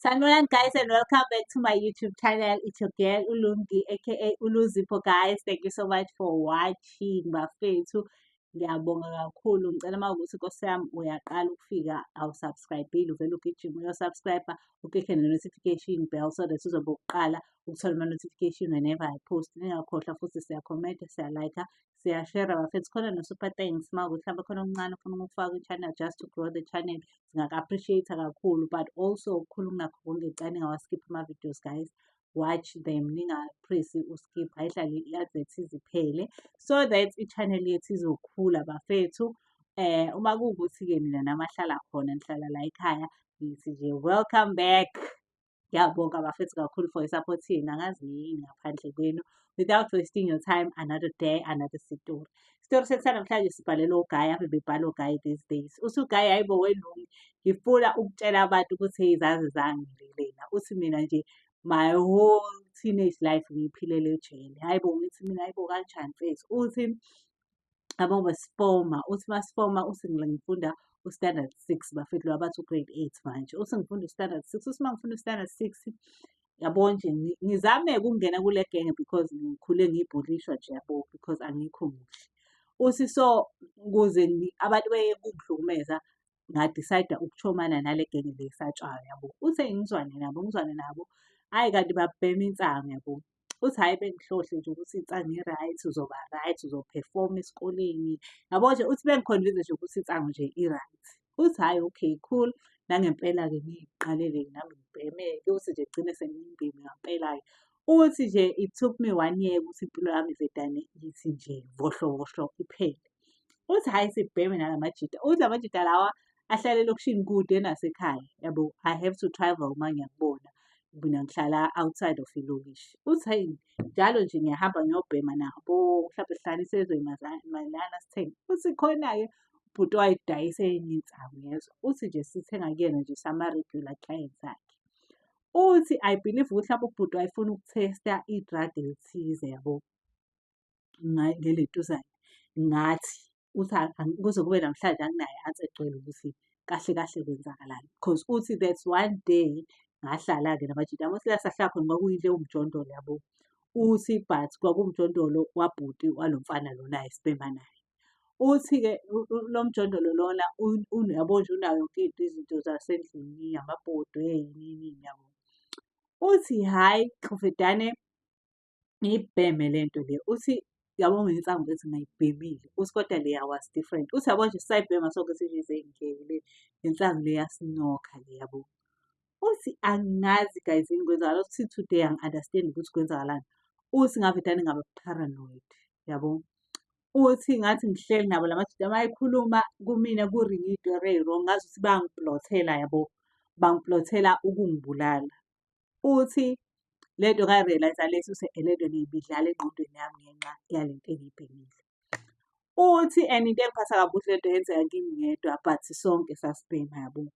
Sanibonani guys and welcome back to my YouTube channel. It's your girl Ulungi aka Uluzipho guys. Thank you so much for watching bafethu. Ngiyabonga kakhulu. Ngicela mawukuthi Nkosi yami uyaqala ukufika awusubscribe-ile uvele ugijime uyosubscribe uklikhe ne-notification bell so that uzobe uqala ukuthola ama-notification whenever I post. Ningakhohlwa futhi siyakhomenta, siyalayikha, siyashare bafethu. Khona no-super thanks mawukuthi mhlawumbe khona okuncane ufuna ukufaka kwi-channel just to grow the channel. Singaka-appreciate-a kakhulu, but also ukukhulu kunakho konke ngicane ngawaskipha ama-videos guys. Watch them, ningapresi uskip, ayihlale i-advert iziphele so that i-channel yethu izokhula bafethu. Uma kuwukuthi-ke mina nami ahlala khona nihlala la ekhaya, ngithi nje welcome back. Ngiyabonga bafethu kakhulu for i-support yenu, angazi yini ngaphandle kwenu. Without wasting your time, another day, another story. Isitori sethu sanamhlanje sibhalelwe uGaye, ave bebhala uGaye these days. Uthi uGaye, hayibo welungu, ngifuna ukutshela abantu ukuthi izazi zami lena. Uthi mina nje my whole teenage life ngiyiphilele ejele. Hayibo ngithi mina hayibo kanjani mfethu. Uthi yabo masifoma, uthi masifoma uthi ngifunda u-standard 6 bafethu laba bathi u-grade 8 manje. Uthi ngifunda u-standard 6, uthi mangifunda u-standard 6 yabo nje ngizame-ke ukungena kule genge because ngikhule ngibhulishwa nje yabo because angikho muhle. Uthi so ukuze abantu beyeke ukungihlukumeza nga-decide ukuchomana nale genge le esatshwayo yabo. Uthi ngizwane nabo, hhayi kanti babhema insangu yabo. Uthi hhayi bengihlohle nje ukuthi insangu i-right, uzoba right, uzophefoma esikoleni. Yabo nje uthi bengikhonvinse nje ukuthi insangu nje i-right. Uthi hhayi okay cool, nangempela-ke ngiyiqalele nami ngibheme-ke. Uthi nje gcine sengimbhemi ngampela-ke. Uthi nje it took me 1 year ukuthi impilo yami ivedane ithi nje vohlo iphele. Uthi hhayi sibheme nalamajita. Uthi lamajita lawa ahlala elokishini kude nasekhaya yabo. I have to travel uma ngiyakubona. Mina ngihlala outside of ilokishi. Uthi hhayi njalo nje ngiyahamba ngiyobhema nabo, mhlampe sihlanganise ezwemayelana sithenge. Uthi khona-ke ubhuti wayedayisa enye insangu yezwa. Uthi nje sithenga kuyena nje sama-regular clients akhe. Uthi I believe ukuthi mhlawumbe ubhuti wayefuna ukuthesta i-drug elithize yabo ngelentuzane. Ngathi uthi kuze kube namhlanje anginayo i-answer egcwele ukuthi kahle kahle kwenzakalani. Because uthi that's one day ngahlala-ke namajita. Uthi la sahlala khona kwakuyinto ewumjondolo yabo. Uthi but kwakuwumjondolo wabhuti walo mfana lona ayesibhema naye. Uthi-ke lo mjondolo lona yabo nje unayo yonke izinto zasendlini, amabhodwe yini yabo. Uthi hhayi qhuvedane ngiyibheme lento le. Uthi yabo mina insangu ethi ngayibhemile. Uthi kodwa leya was different. Uthi yabo nje sisayibhema sonke sithi seyingeke le nsangu le yasinokha le yabo. Uthi angazi guys yini kwenzakala. Uthi today angi-understand ukuthi kwenzakalani. Uthi ngavedane ngaba paranoid yabo. Uthi ngathi ngihleli nabo lamajita mayekhuluma kumina kuringa itori eyi-wrong ngazuthi bangiplothela yabo. Bangiplothela ukungibulala. Uthi lento nga-realize-a lethi ukuthi lento le ibidlala engqondweni yami ngenxa yalento engiyibhemile. Uthi and into engiphatha kabi ukuthi lento yenzeka kimi ngedwa but sonke sasibhema yabo.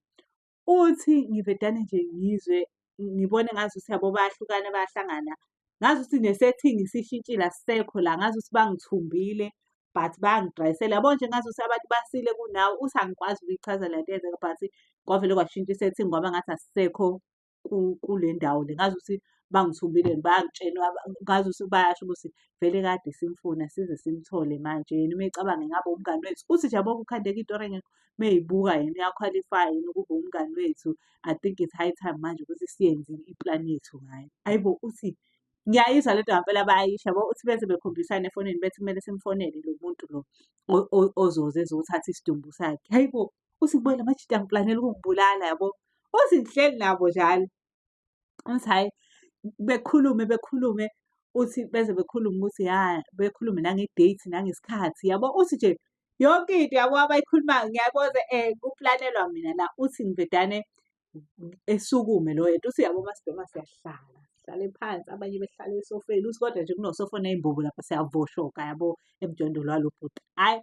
Uthi ngivedane nje ngizwe ngibone ngazuthi yabo bayahlangana. Ngazuthi ne-setting sishintshile asisekho la, ngazuthi bangithumbile but bangidrayisela. Yabo nje ngazuthi abantu basile kunawe. Uthi angikwazi ukuyichaza lento eyenzeka but kwavele kwashintsha i-setting kwaba ngathi asisekho kule ndawo le. Ngazuthi bangithumbile bangitshela ngazuthi bayasho ukuthi vele kade simfuna size simthole manje yena uma ecabanga ngabe umngani wethu. Uthi nje yabo kukhandeka itori engekho meyibuka yena uyakhwalifya yini ukuba umngani wethu. I think it's high time manje ukuthi siyenze iplani yethu ngayo. Hayibo uthi ngiyayizwa lento ngampela bayayisho yabo. Uthi beze bekhombisana efonini bethi kumele simfonele lo muntu lo ozoze ezothatha isidumbu sakhe. Hayibo uthi kubuye lamajita angiplanela ukungibulala yabo. Uthi ngihleli nabo njalo. Uthi hhayi bekhulume uthi beze bekhulume ukuthi bekhulume nange-date nangesikhathi yabo. Uthi nje yonke into yabo abayikhulumayo ngiyaboza kuplanelwa mina la. Uthi ngivedane esukume lo yena. Uthi yabo masibhema siyahlala sihlale phansi abanye behlala esofeni. Uthi kodwa nje kunosofa oney'mbubu lapha siyavoshoka yabo emjondolo walo bhuti. Hhayi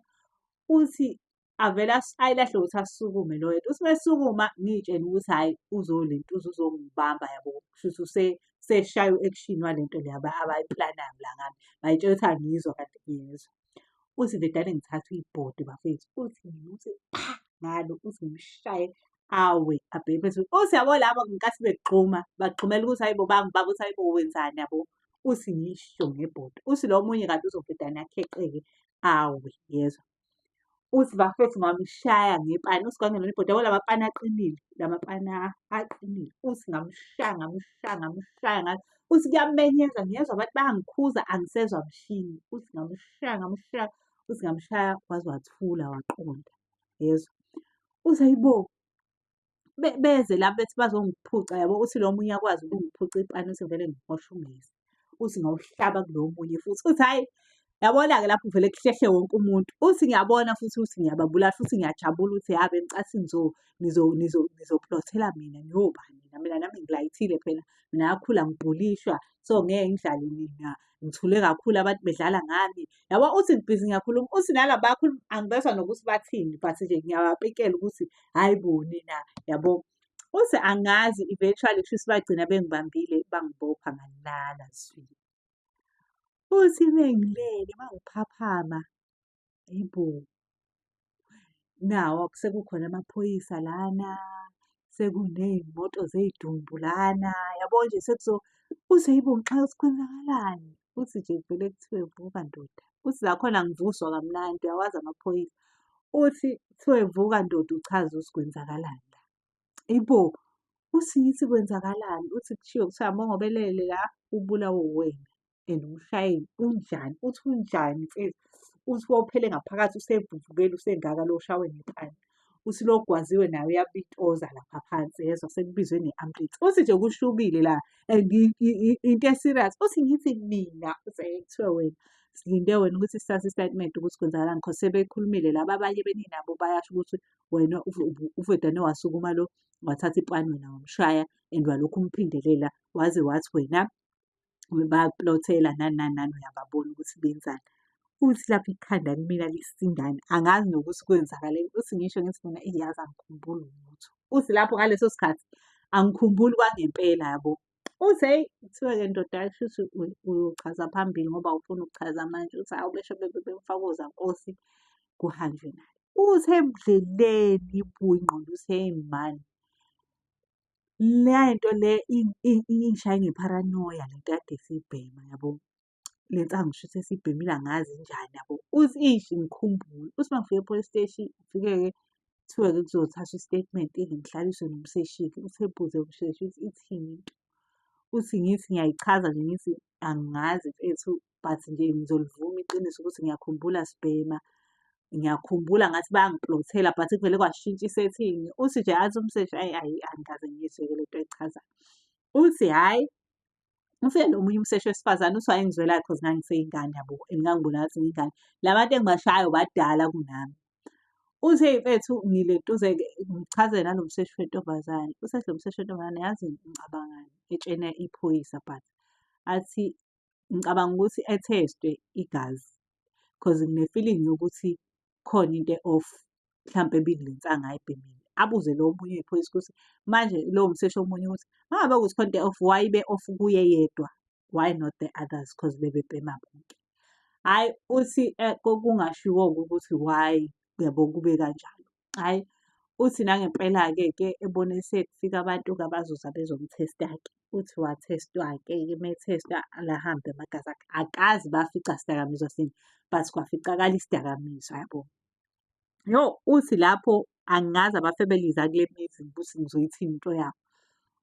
uthi avele ayilahle ukuthi asisukume lo yena. Uthi mesukuma ngiy'tshela ukuthi hhayi uzolentuza uzongibamba yabo. Kushuthi seshaywe ekshini walento le abayiplanayo la ngami. Bayitshela ukuthi angiyizwa kanti ngiyezwa. Uthi vedane ngithatha ibhodi bafethu. Uthi pha ngalo uthi ngimshaye Awe, abheke phezulu. Uthi yabo labo ngenkathi begxuma, bagxumela ukuthi hayibo bangibaba ukuthi hayibo wenzani yabo. Uthi ngisho ngebhoda. Uthi lo omunye kanti uzobheda nakheqe-ke. Awe, yezwa. Uthi bafethu ngamshaya ngepani. Uthi kwangelona ibhoda yabo lamapani aqinile, lamapani aqinile. Uthi ngamshaya, ngamshaya, ngamshaya ngathi. Uthi kuyamenyeza ngiyezwa abantu bayangikhuza angisezwa mshini. Uthi ngamshaya, ngamshaya, uthi ngamshaya waze wathula waqonda. Yezwa. Uthi hayibo, beze la bethi bazongiphuca yabo. Uthi lo omunye akwazi ukungiphuca ipani uthi vele ngimoshe ungezi. Uthi ngawuhlaba kulo omunye futhi. Uthi hhayi, yabona-ke lapho vele kuhlehle wonke umuntu. Uthi ngiyabona futhi ukuthi ngiyababulala futhi ngiyajabula ukuthi ya bengicathi nizoplothela mina niyobani mina nami ngilayithile phela. Mina ngakhula ngibhulishwa, so ngeke ngidlale mina. Ngithule kakhulu abantu bedlala ngami. Yabo uthi ngibhizi ngiyakhuluma, uthi nala bayakhuluma angibezwa nokuthi bathini, but nje ngiyabapikela ukuthi hhayi bo nina yabo. Uthi angazi eventually kushuthi bagcina bengibambile bangibopha ngalala zwi. Uthi mengilele mangiphaphama, hayibo, nawa sekukhona amaphoyisa lana, sekuney'moto zey'dumbu lana, yabo nje uthi hayibo ngixakekile ukuthi kwenzakalani. Uthi nje kuvele kuthiwe vuka ndoda. Uthi la khona angivuswa kamnandi, uyawazi amaphoyisa. Uthi kuthiwe vuka ndoda uchaze ukuthi kwenzakalani la. Hayibo, uthi ngithi kwenzakalani? Uthi kushiwo kuthiwa mongobelele la ubulawe uwena and umshayeli unjani? Uthi unjani mfethu? Uthi wophele ngaphakathi usevuvukele usengaka lo ushawe ngepani. Uthi lo ogwaziwe naye uyapitoza lapha phansi yezwa sekubizwe ne-ambulensi. Uthi nje kushubile la and into e-serious. Uthi ngithi mina kuthiwe wena silinde wena ukuthi sithathe isitatimende ukuthi kwenzakalani because sebekhulumile laba abanye beningi nabo bayasho ukuthi wena uvedane wasukuma lo wathatha ipani wena wamshaya and walokhu umphindelela waze wathi wena bayakuplothela nani nani nani uyababona ukuthi benzani. Uthi lapho ikhanda kumina lisindane angazi nokuthi kwenzakaleni. Uthi ngisho ngithi mina yazi angikhumbuli lutho. Uthi lapho ngaleso sikhathi angikhumbuli kwangempela yabo. Uthi hheyi kuthiwe-ke ndoda kushuthi uyochaza phambili ngoba awufuni ukuchaza manje. Uthi hawu besho bemfaka ozankosi kuhanjwe naye. Uthi endleleni ibuye ingqondo uthi hheyi mani, lento le ingishaye nge-paranoia lento kade siyibhema yabo. Le nsangu kushuthi esiyibhemile angazi injani yabo. Uthi ishi ngikhumbule. Uthi uma ngifika e-police steshi ngifike-ke kuthiwe-ke kuzothathwa i-statement-ke ngihlaliswe nomseshi-ke. Uthi ebuze umseshi ukuthi ithini into. Uthi ngithi ngiyayichaza nje ngithi angazi mfethu but nje ngizolivuma iqiniso ukuthi ngiyakhumbula sibhema. Ngiyakhumbula ngathi bayangiplothela but kuvele kwashintsha isethingi. Uthi nje athi umseshi hhayi angikaze ngiyizwe-ke lento ayichazayo. Uthi hhayi, ufike nomunye umseshi wesifazane uthi wayengizwelayo because ngangiseyingane yabo and ngangibona ngathi ngiyingane. La bantu engibashayo badala kunami. Uthi hheyi mfethu ngilentuze-ke ngichazele nalo mseshi wentombazane. Usethi lo mseshi wentombazane yazi ngicabangani etshena iphoyisa but athi ngicabanga ukuthi ethestwe igazi because ngine-feeling yokuthi khona into e-off mhlampe ebikule nsanga ayibhemile. Abuze lo omunye wephoyisa ukuthi manje lowo mseshi omunye ukuthi uma ngabe kuthi khona into e-off why ibe-off kuye yedwa? Why not the others? Because bebebhema bonke. Hhayi uthi kungashiwo-ke ukuthi why yabo kube kanjalo. Hhayi uthi nangempela-ke ebone sekufika abantu-ke abazoza bezomthesta-ke. Uthi wathestwa-ke methestwa lahambe amagazi akhe. Akazi bafica sidakamizwa sini but kwaficakala isidakamizwa yabo. Yo, uthi lapho angazi abafebeliza kule meeting ukuthi ngizoyithini into yabo.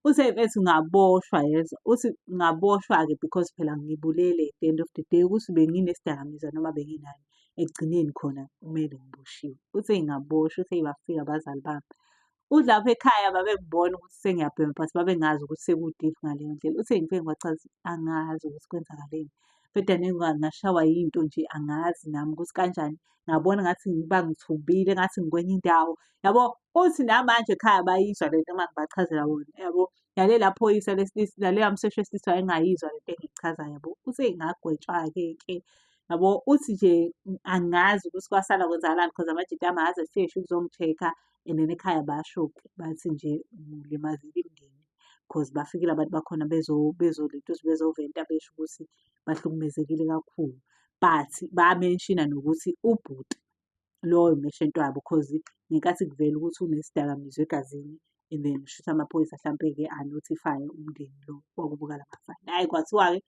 Uthi hheyi mfethu ngaboshwa yezwa. Uthi ngaboshwa-ke because phela ngibulele at the end of the day ukuthi benginesidakamizwa noma benginani. Ekugcineni khona kumele ngiboshiwe. Uthi hheyi ngaboshwa, uthi hheyi bafika abazali bami. Uthi lapho ekhaya babengibona ukuthi sengiyabhema but babengazi ukuthi sekudivi ngaleyo ndlela. Uthi ngifike ngibachaza angazi ukuthi kwenzakaleni. Kodwa ngashawa yinto nje angazi nami ukuthi kanjani. Ngabona ngathi bangithumbile ngathi ngikwenye indawo yabo. Uthi namanje ekhaya bayizwa lento uma ngibachazela wona yabo. Nalela phoyisa naleya mseshi wesilisa wayengayizwa lento engiyichazayo yabo. Uthi hheyi ngagwetshwa-ke yabo. Uthi nje angazi ukuthi kwasala kwenzakalani because amajithi ami akaze afike ukuzongi-check-a and then ekhaya basho-ke bathi nje ulimazile imindeni because bafikile abantu bakhona bezoventa besho ukuthi bahlukumezekile kakhulu. But bamenshina nokuthi ubhuti loyo umeshenti wabo cause ngenkathi kuvela ukuthi unesidakamizwa egazini and then shuthi amaphoyisa hlampe-ke a-notify-e umndeni lo wakubo lamafayizi. Hhayi kwathiwa-ke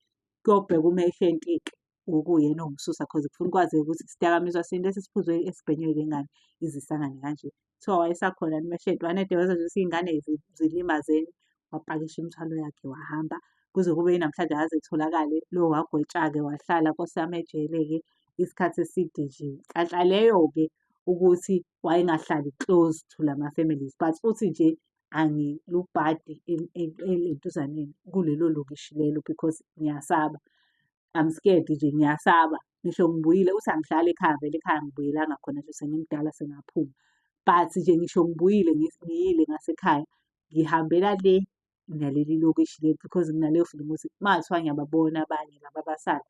kuyobhekwa umeshenti-ke okuyena ongumsusa cause kufuna kwazeke ukuthi isidakamizwa sini lesi esiphuzwe esibhenywe ngengane izisangane kanje. Kuthiwa wayesakhona yini umeshenti, wanede wenza nje ukuthi iy'ngane zilimazene, wapakisha imithwalo yakhe wahamba. Kuze kube yinamhlanje akaze kutholakale lo wagwetsha-ke wahlala Nkosi yami ejele-ke isikhathi eside nje. Nhlanhla leyo-ke ukuthi wayengahlali close to lama-families but uthi nje angilubhadi entuzaneni kulelo lokishi lelo because ngiyasaba. I'm scared nje ngiyasaba. Ngisho ngibuyile uthi angidlali ekhaya vele ekhaya angibuyelanga khona nje sengimdala sengaphuma. But nje ngisho ngibuyile ngiyile ngasekhaya ngihambela le naleli lokishi leli because nginaleyo feeling ukuthi uma kuthiwa ngiyababona abanye laba abasala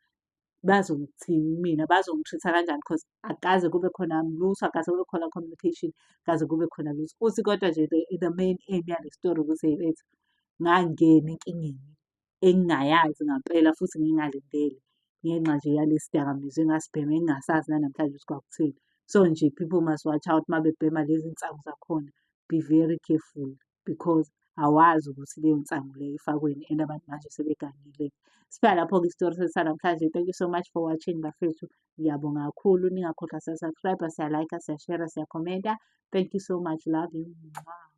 bazongithini mina, bazongitreat-a kanjani because akukaze kube khona lutho, akukaze kube khona communication, akukaze kube khona lutho. Uthi kodwa nje the main aim yale story ukuthi hey bethu ngangena enkingeni engingayazi ngampela futhi ngingalindele ngenxa nje yalesi dakamizwa engasibhema engingasazi nanamhlanje ukuthi kwakutheni. So nje people must watch out uma bebhema lezi nsangu zakhona. Be very careful because awazi ukuthi leyo nsangu leyo ifakweni and abantu manje sebegangile. Siphala lapho-ke isitori sethu sanamhlanje. Thank you so much for watching bafethu. Ngiyabonga kakhulu ningakhohlwa siya-subscribe, siya-like, siya-share, siya-comment. Thank you so much. Love you. Mwah.